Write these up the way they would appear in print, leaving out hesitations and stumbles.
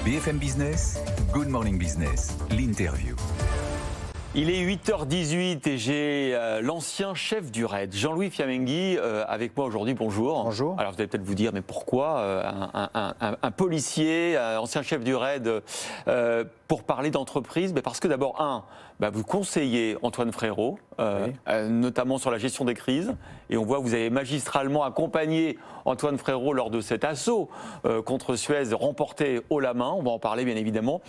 BFM Business, Good Morning Business, l'interview. Il est 8h18 et j'ai l'ancien chef du RAID, Jean-Louis Fiamenghi, avec moi aujourd'hui. Bonjour. Bonjour. Alors vous allez peut-être vous dire, mais pourquoi un policier, ancien chef du RAID, pour parler d'entreprise? Parce que d'abord, vous conseillez Antoine Frérot, notamment sur la gestion des crises. Et on voit que vous avez magistralement accompagné Antoine Frérot lors de cet assaut contre Suez, remporté haut la main. On va en parler bien évidemment.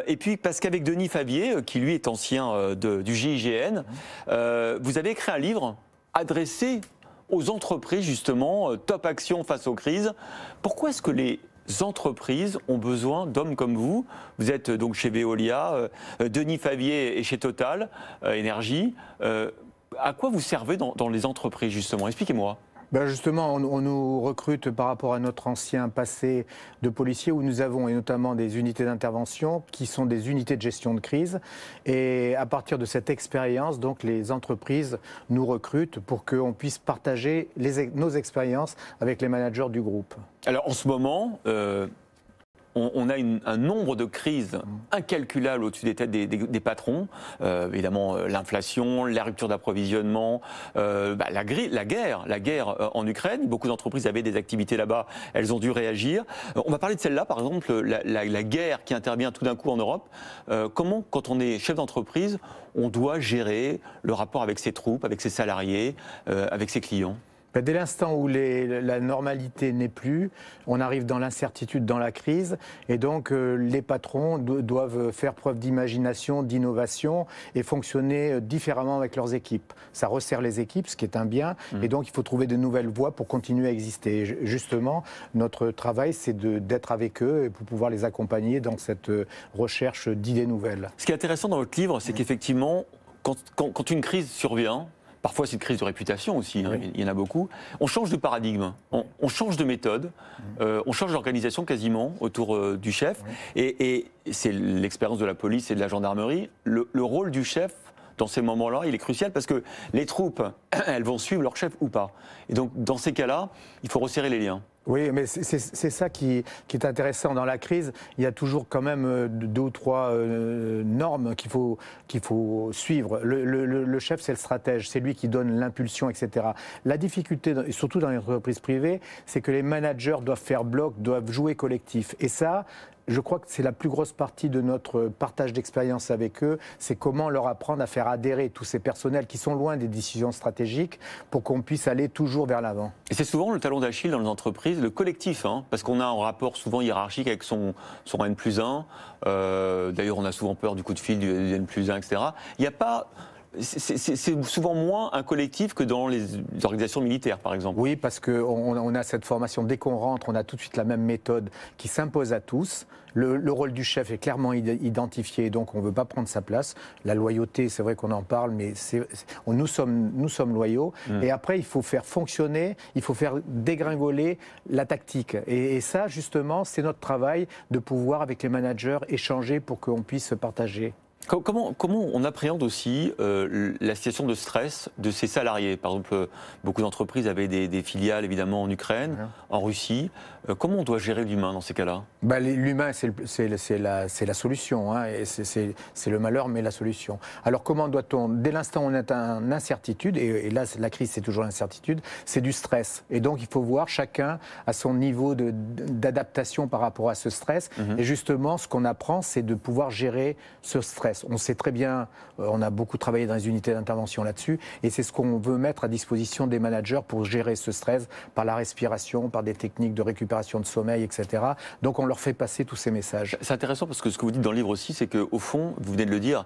Et puis parce qu'avec Denis Favier, qui lui est ancien du GIGN, vous avez écrit un livre adressé aux entreprises, justement, top action face aux crises. Pourquoi est-ce que les entreprises ont besoin d'hommes comme vous? Vous êtes donc chez Veolia, Denis Favier est chez Total Énergie. À quoi vous servez dans les entreprises, justement? Expliquez-moi. Justement, on nous recrute par rapport à notre ancien passé de policier où nous avons et notamment des unités d'intervention qui sont des unités de gestion de crise. Et à partir de cette expérience, donc les entreprises nous recrutent pour qu'on puisse partager nos expériences avec les managers du groupe. Alors en ce moment, on a un nombre de crises incalculables au-dessus des têtes des patrons. Évidemment, l'inflation, la rupture d'approvisionnement, la guerre en Ukraine. Beaucoup d'entreprises avaient des activités là-bas, elles ont dû réagir. On va parler de celle-là, par exemple, la guerre qui intervient tout d'un coup en Europe. Comment, quand on est chef d'entreprise, on doit gérer le rapport avec ses troupes, avec ses salariés, avec ses clients? Dès l'instant où la normalité n'est plus, on arrive dans l'incertitude, dans la crise, et donc les patrons doivent faire preuve d'imagination, d'innovation et fonctionner différemment avec leurs équipes. Ça resserre les équipes, ce qui est un bien, et donc il faut trouver de nouvelles voies pour continuer à exister. Et justement, notre travail, c'est d'être avec eux et pour pouvoir les accompagner dans cette recherche d'idées nouvelles. Ce qui est intéressant dans votre livre, c'est qu'effectivement, quand une crise survient, parfois, c'est une crise de réputation aussi, il y en a beaucoup. On change de paradigme, on change de méthode, on change d'organisation quasiment autour du chef. Et c'est l'expérience de la police et de la gendarmerie. Le rôle du chef, dans ces moments-là, il est crucial parce que les troupes, elles vont suivre leur chef ou pas. Et donc, dans ces cas-là, il faut resserrer les liens. Oui, mais c'est ça qui est intéressant dans la crise. Il y a toujours quand même 2 ou 3 normes qu'il faut suivre. Le chef, c'est le stratège, c'est lui qui donne l'impulsion, etc. La difficulté, surtout dans les entreprises privées, c'est que les managers doivent faire bloc, doivent jouer collectif. Et ça, je crois que c'est la plus grosse partie de notre partage d'expérience avec eux, c'est comment leur apprendre à faire adhérer tous ces personnels qui sont loin des décisions stratégiques pour qu'on puisse aller toujours vers l'avant. Et c'est souvent le talon d'Achille dans les entreprises, le collectif, parce qu'on a un rapport souvent hiérarchique avec son N+1. D'ailleurs, on a souvent peur du coup de fil du N+1, etc. Il n'y a pas... C'est souvent moins un collectif que dans les organisations militaires, par exemple. Oui, parce qu'on a cette formation, dès qu'on rentre, on a tout de suite la même méthode qui s'impose à tous. Le rôle du chef est clairement identifié, donc on ne veut pas prendre sa place. La loyauté, c'est vrai qu'on en parle, mais nous sommes loyaux. Et après, il faut faire fonctionner, il faut faire dégringoler la tactique. Et ça, justement, c'est notre travail de pouvoir, avec les managers, échanger pour qu'on puisse se partager. Comment on appréhende aussi la situation de stress de ses salariés? Par exemple, beaucoup d'entreprises avaient des filiales évidemment en Ukraine, en Russie. Comment on doit gérer l'humain dans ces cas-là? L'humain, c'est la solution. Et c'est le malheur, mais la solution. Alors comment doit-on, dès l'instant où on est en incertitude, et là la crise c'est toujours l'incertitude, c'est du stress. Et donc il faut voir chacun à son niveau d'adaptation par rapport à ce stress. Et justement, ce qu'on apprend, c'est de pouvoir gérer ce stress. On sait très bien, on a beaucoup travaillé dans les unités d'intervention là-dessus, et c'est ce qu'on veut mettre à disposition des managers pour gérer ce stress par la respiration, par des techniques de récupération de sommeil, etc. Donc on leur fait passer tous ces messages. C'est intéressant parce que ce que vous dites dans le livre aussi, c'est qu'au fond, vous venez de le dire,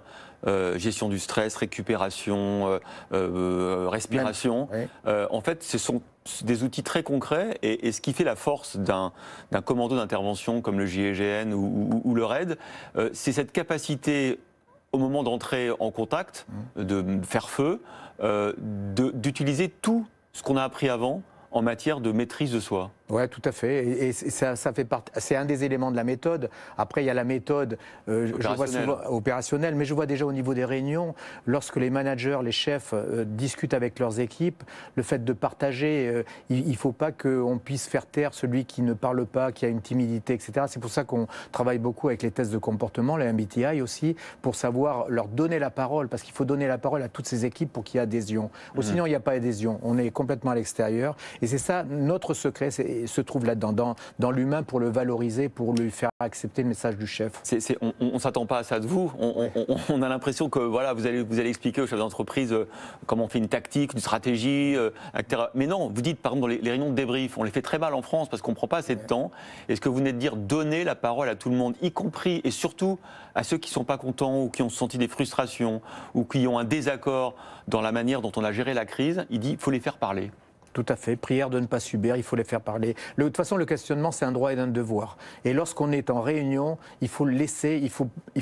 gestion du stress, récupération, respiration, en fait, ce sont des outils très concrets, et ce qui fait la force d'un commando d'intervention comme le GIGN ou le RAID, c'est cette capacité au moment d'entrer en contact, de faire feu, d'utiliser tout ce qu'on a appris avant en matière de maîtrise de soi. Oui, tout à fait. Et ça fait partie. C'est un des éléments de la méthode. Après, il y a la méthode je vois souvent, opérationnelle, mais je vois déjà au niveau des réunions, lorsque les managers, les chefs discutent avec leurs équipes, le fait de partager, il ne faut pas qu'on puisse faire taire celui qui ne parle pas, qui a une timidité, etc. C'est pour ça qu'on travaille beaucoup avec les tests de comportement, les MBTI aussi, pour savoir leur donner la parole, parce qu'il faut donner la parole à toutes ces équipes pour qu'il y ait adhésion. Sinon, il n'y a pas adhésion. On est complètement à l'extérieur. Et c'est ça, notre secret, se trouve là-dedans, dans l'humain, pour le valoriser, pour lui faire accepter le message du chef. On ne s'attend pas à ça de vous. On a l'impression que voilà, vous allez expliquer aux chefs d'entreprise comment on fait une tactique, une stratégie, etc. Mais non, vous dites par exemple dans les réunions de débrief, on les fait très mal en France parce qu'on ne prend pas assez de temps. Et ce que vous venez de dire, donner la parole à tout le monde, y compris et surtout à ceux qui ne sont pas contents ou qui ont senti des frustrations ou qui ont un désaccord dans la manière dont on a géré la crise, il dit qu'il faut les faire parler. Tout à fait. Prière de ne pas subir, il faut les faire parler. De toute façon, le questionnement, c'est un droit et un devoir. Et lorsqu'on est en réunion, il faut laisser, il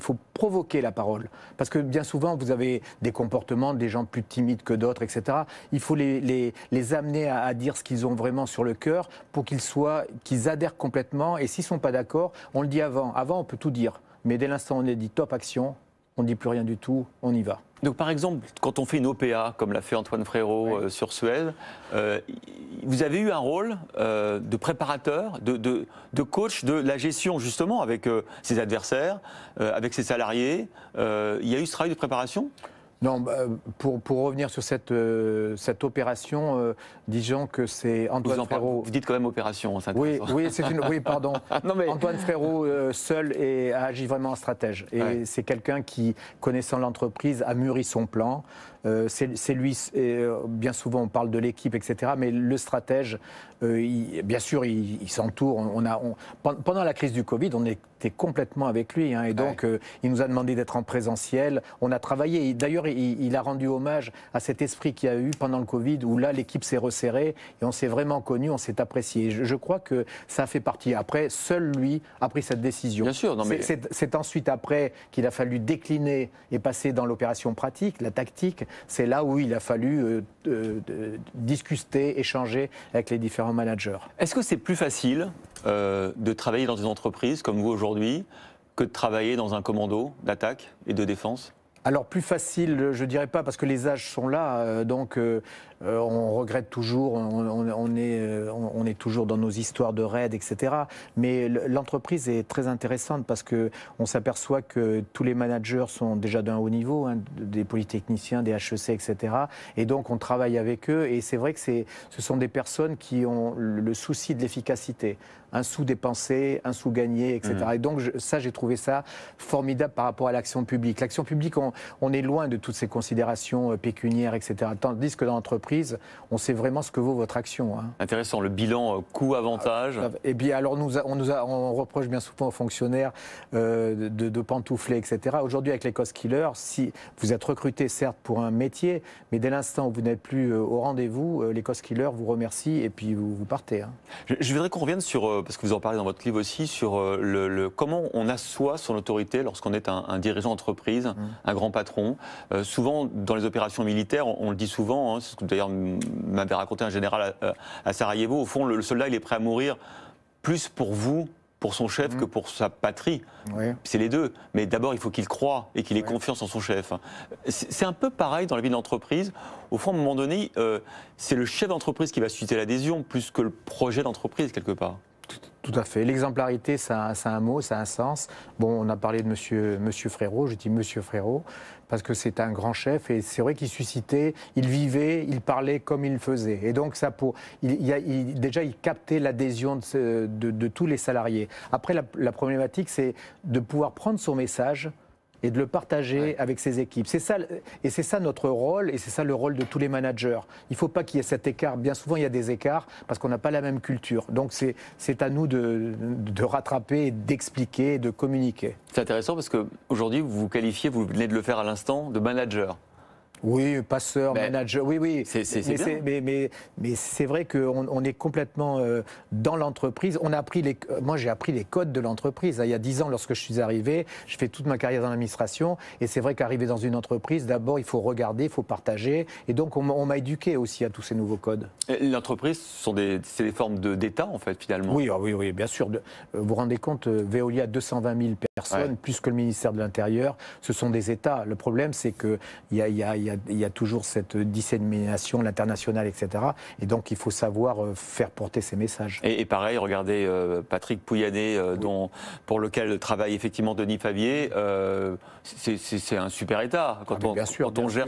faut provoquer la parole. Parce que bien souvent, vous avez des comportements, des gens plus timides que d'autres, etc. Il faut les amener à dire ce qu'ils ont vraiment sur le cœur pour qu'ils adhèrent complètement. Et s'ils ne sont pas d'accord, on le dit avant. Avant, on peut tout dire. Mais dès l'instant où on est dit top action, on ne dit plus rien du tout, on y va. Donc par exemple, quand on fait une OPA, comme l'a fait Antoine Frérot sur Suez, vous avez eu un rôle de préparateur, de coach de la gestion justement avec ses adversaires, avec ses salariés. Il y a eu ce travail de préparation ? Non, pour revenir sur cette opération, disons que c'est Antoine Frérot. Vous dites quand même opération, c'est intéressant. Oui, pardon. Non, mais... Antoine Frérot seul a agi vraiment en stratège. Et c'est quelqu'un qui, connaissant l'entreprise, a mûri son plan. C'est lui, bien souvent on parle de l'équipe, etc. Mais le stratège, bien sûr, il s'entoure. Pendant la crise du Covid, on était complètement avec lui. Et donc, il nous a demandé d'être en présentiel. On a travaillé. D'ailleurs, il a rendu hommage à cet esprit qu'il y a eu pendant le Covid, où là, l'équipe s'est resserrée et on s'est vraiment connus, on s'est apprécié. Je crois que ça fait partie. Après, seul lui a pris cette décision. Bien sûr. C'est ensuite après qu'il a fallu décliner et passer dans l'opération pratique, la tactique. C'est là où il a fallu discuter, échanger avec les différents managers. Est-ce que c'est plus facile de travailler dans une entreprise comme vous aujourd'hui que de travailler dans un commando d'attaque et de défense ? Alors plus facile, je dirais pas, parce que les âges sont là, donc on regrette toujours, on est toujours dans nos histoires de raids, etc. Mais l'entreprise est très intéressante parce qu'on s'aperçoit que tous les managers sont déjà d'un haut niveau, des polytechniciens, des HEC, etc. Et donc on travaille avec eux et c'est vrai que ce sont des personnes qui ont le souci de l'efficacité. Un sou dépensé, un sou gagné, etc. Et donc j'ai trouvé ça formidable par rapport à l'action publique. L'action publique, on est loin de toutes ces considérations pécuniaires, etc. Tandis que dans l'entreprise, on sait vraiment ce que vaut votre action. Intéressant, le bilan coût-avantage. Et bien alors on reproche bien souvent aux fonctionnaires de pantoufler, etc. Aujourd'hui avec les cost killers, si vous êtes recruté certes pour un métier, mais dès l'instant où vous n'êtes plus au rendez-vous, les cost killers vous remercient et puis vous partez. Je voudrais qu'on revienne sur, parce que vous en parlez dans votre livre aussi, sur comment on assoit son autorité lorsqu'on est un dirigeant d'entreprise, un grand patron. Souvent, dans les opérations militaires, on le dit souvent, c'est ce que d'ailleurs m'avait raconté un général à Sarajevo, au fond, le soldat, il est prêt à mourir plus pour vous, pour son chef, que pour sa patrie. C'est les deux. Mais d'abord, il faut qu'il croie et qu'il ait confiance en son chef. C'est un peu pareil dans la vie de l'entreprise. Au fond, à un moment donné, c'est le chef d'entreprise qui va susciter l'adhésion plus que le projet d'entreprise, quelque part. Tout à fait. L'exemplarité, ça a un mot, ça a un sens. Bon, on a parlé de monsieur Frérot, je dis monsieur Frérot, parce que c'est un grand chef et c'est vrai qu'il suscitait, il vivait, il parlait comme il faisait. Et donc, déjà, il captait l'adhésion de tous les salariés. Après, la problématique, c'est de pouvoir prendre son message et de le partager avec ses équipes. C'est ça notre rôle, et c'est ça le rôle de tous les managers. Il ne faut pas qu'il y ait cet écart. Bien souvent, il y a des écarts parce qu'on n'a pas la même culture. Donc c'est à nous de rattraper, d'expliquer, de communiquer. C'est intéressant parce qu'aujourd'hui, vous vous qualifiez, vous venez de le faire à l'instant, de manager. Oui, passeur, manager, oui. C'est mais c'est vrai qu'on est complètement dans l'entreprise. Moi, j'ai appris les codes de l'entreprise. Il y a 10 ans, lorsque je suis arrivé, je fais toute ma carrière dans l'administration. Et c'est vrai qu'arriver dans une entreprise, d'abord, il faut regarder, il faut partager. Et donc, on m'a éduqué aussi à tous ces nouveaux codes. L'entreprise, c'est des formes d'État, en fait, finalement. Oui, bien sûr. Vous vous rendez compte, Veolia a 220 000 personnes, plus que le ministère de l'Intérieur. Ce sont des États. Le problème, c'est qu'il y a toujours cette dissémination, l'international, etc. Et donc, il faut savoir faire porter ces messages. Et pareil, regardez Patrick Pouyanné, pour lequel travaille effectivement Denis Favier. C'est un super État. Quand on gère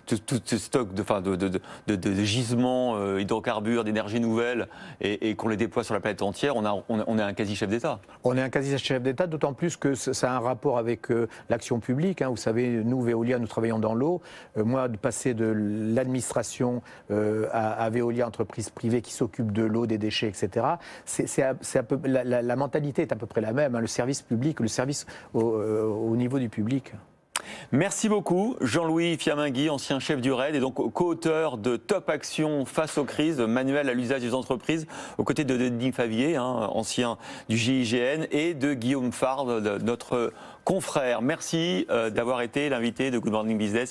tout ce stock de gisements hydrocarbures, d'énergie nouvelle, et qu'on les déploie sur la planète entière, on est un quasi-chef d'État. On est un quasi-chef d'État, d'autant plus que ça a un rapport avec l'action publique. Vous savez, nous, Veolia, nous travaillons dans l'eau. Moi, de passer de l'administration à Veolia, entreprise privée qui s'occupe de l'eau, des déchets, etc., la mentalité est à peu près la même. Le service public, le service au niveau du public. Merci beaucoup, Jean-Louis Fiamingui, ancien chef du RAID et donc co-auteur de Top Action face aux crises, manuel à l'usage des entreprises, aux côtés de Denis Favier, ancien du GIGN, et de Guillaume Fard, notre confrère. Merci d'avoir été l'invité de Good Morning Business.